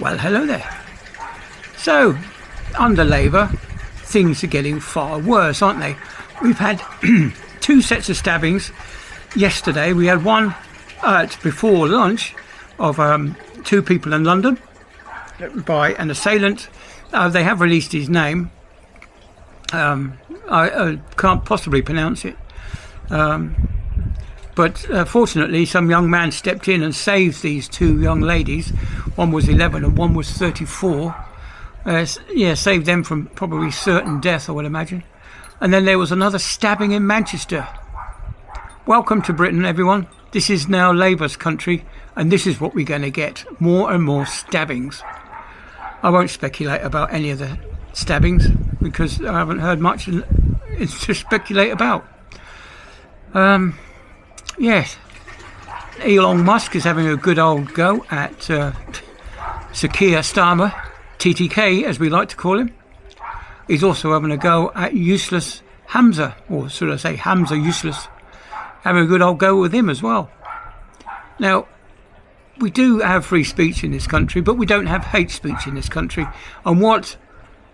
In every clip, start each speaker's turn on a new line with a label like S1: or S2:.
S1: Well, hello there. So, under Labour, things are getting far worse, aren't they? We've had 2 sets of stabbings. Yesterday, we had one before lunch of 2 people in London by an assailant. They have released his name. I can't possibly pronounce it. But fortunately, some young man stepped in and saved these 2 young ladies. One was 11 and one was 34. Saved them from probably certain death, I would imagine. And then there was another stabbing in Manchester. Welcome to Britain, everyone. This is now Labour's country, and this is what we're going to get. More and more stabbings. I won't speculate about any of the stabbings because I haven't heard much to speculate about. Yes, Elon Musk is having a good old go at Kier Starmer, TTK as we like to call him. He's also having a go at useless Hamza, or should I say Hamza useless, having a good old go with him as well. Now, we do have free speech in this country, but we don't have hate speech in this country. And what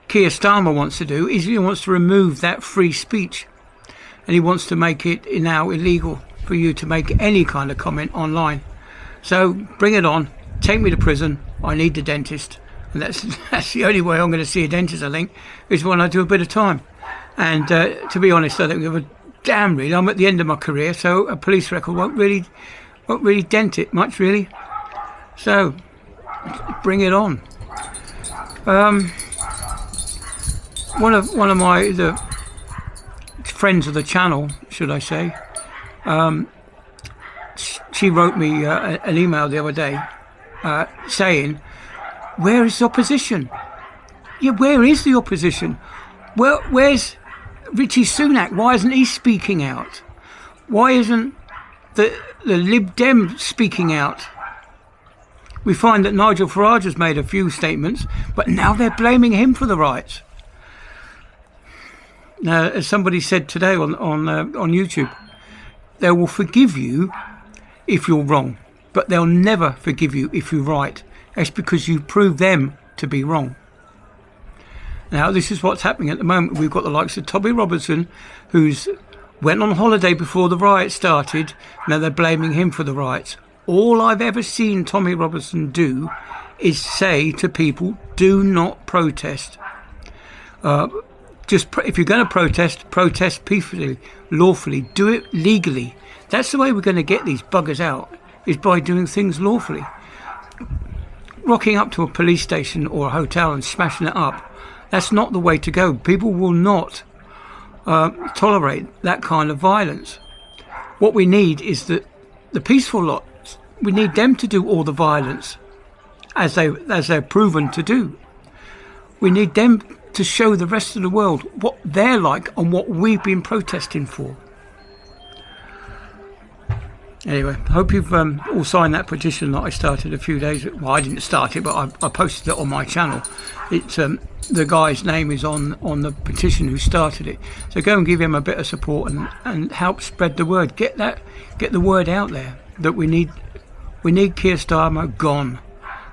S1: Kier Starmer wants to do is he wants to remove that free speech, and he wants to make it now illegal for you to make any kind of comment online. So bring it on, take me to prison, I need the dentist. And that's the only way I'm going to see a dentist, I think, is when I do a bit of time. And to be honest, I don't give a damn really. I'm at the end of my career, so a police record won't really dent it much, really. So bring it on. One of the friends of the channel, should I say, she wrote me an email the other day saying, where is the opposition? Yeah, where is the opposition? Where's Richie Sunak? Why isn't he speaking out? Why isn't the Lib Dem speaking out? We find that Nigel Farage has made a few statements, but now they're blaming him for the riots. Now, as somebody said today on YouTube, they will forgive you if you're wrong, but they'll never forgive you if you're right. That's because you prove them to be wrong. Now, this is what's happening at the moment. We've got the likes of Tommy Robertson, who's went on holiday before the riots started. Now they're blaming him for the riots. All I've ever seen Tommy Robertson do is say to people, do not protest. If you're going to protest peacefully, lawfully, do it legally. That's the way we're going to get these buggers out, is by doing things lawfully. Rocking up to a police station or a hotel and smashing it up, that's not the way to go. People will not tolerate that kind of violence. What we need is the peaceful lot. We need them to do all the violence as they're proven to do. We need them to show the rest of the world what they're like and what we've been protesting for. Anyway, I hope you've all signed that petition that I started a few days ago. Well, I didn't start it, but I posted it on my channel. It's the guy's name is on the petition who started it. So go and give him a bit of support and help spread the word. Get the word out there that we need Kier Starmer gone.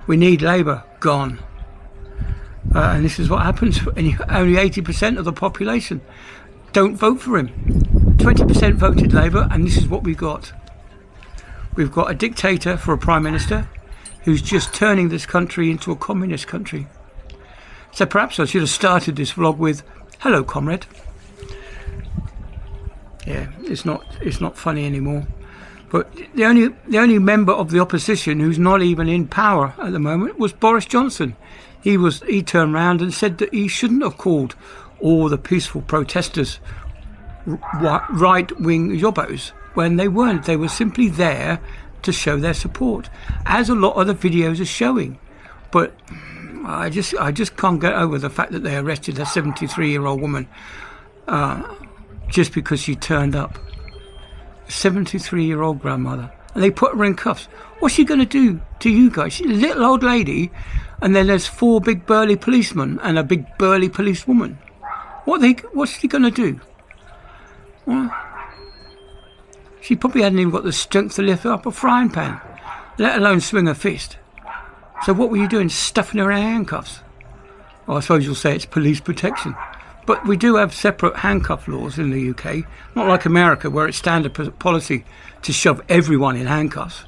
S1: We need Labour gone. And this is what happens. Only 80% of the population don't vote for him. 20% voted Labour, and this is what we've got. We've got a dictator for a prime minister who's just turning this country into a communist country. So perhaps I should have started this vlog with, hello, comrade. Yeah, it's not funny anymore. But the only member of the opposition who's not even in power at the moment was Boris Johnson. He turned around and said that he shouldn't have called all the peaceful protesters right-wing yobbos when they weren't. They were simply there to show their support, as a lot of the videos are showing. But I just can't get over the fact that they arrested a 73-year-old woman just because she turned up. 73-year-old grandmother, and they put her in cuffs. What's she going to do to you guys? She's a little old lady, and then there's 4 big burly policemen and a big burly policewoman. What's she going to do? Well, she probably hadn't even got the strength to lift up a frying pan, let alone swing a fist. So what were you doing stuffing her in handcuffs? Well, I suppose you'll say it's police protection. But we do have separate handcuff laws in the UK, not like America where it's standard policy to shove everyone in handcuffs.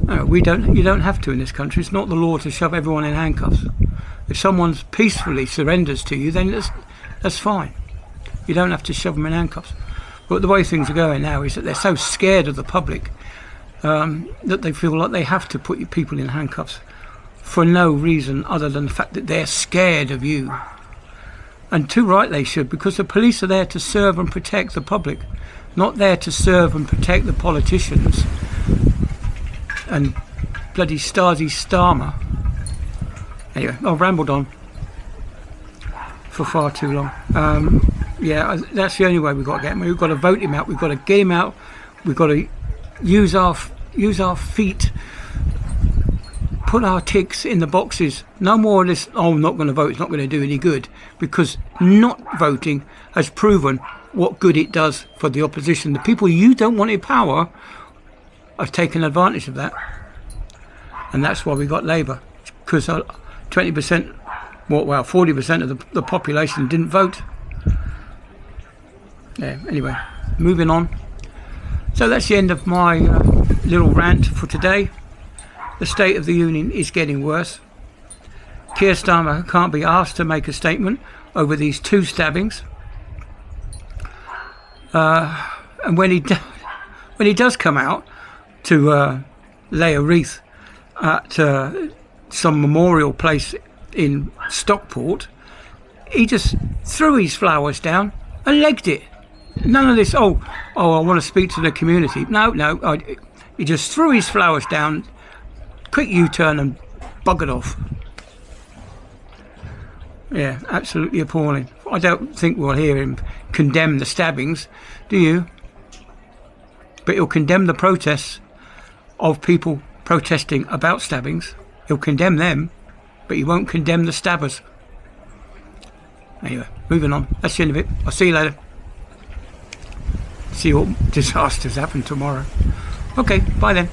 S1: No, you don't have to in this country. It's not the law to shove everyone in handcuffs. If someone peacefully surrenders to you, then that's fine. You don't have to shove them in handcuffs. But the way things are going now is that they're so scared of the public that they feel like they have to put people in handcuffs for no reason other than the fact that they're scared of you. And too right they should, because the police are there to serve and protect the public, not there to serve and protect the politicians and bloody Stasi Starmer. Anyway, I've rambled on for far too long. Yeah, that's the only way we've got to get him. We've got to vote him out. We've got to get him out. We've got to use our feet, put our ticks in the boxes. No more of this, oh, I'm not going to vote, it's not going to do any good. Because not voting has proven what good it does for the opposition. The people you don't want in power have taken advantage of that. And that's why we got Labour. Because 20%, well, 40% of the population didn't vote. Yeah, anyway, moving on. So that's the end of my little rant for today. The State of the Union is getting worse. Kier Starmer can't be asked to make a statement over these 2 stabbings. And when he does come out to lay a wreath at some memorial place in Stockport, he just threw his flowers down and legged it. None of this, I want to speak to the community. No, he just threw his flowers down, quick U-turn and buggered off. Yeah, absolutely appalling. I don't think we'll hear him condemn the stabbings, do you? But he'll condemn the protests of people protesting about stabbings. He'll condemn them, but he won't condemn the stabbers. Anyway, moving on. That's the end of it. I'll see you later. See what disasters happen tomorrow. Okay, bye then.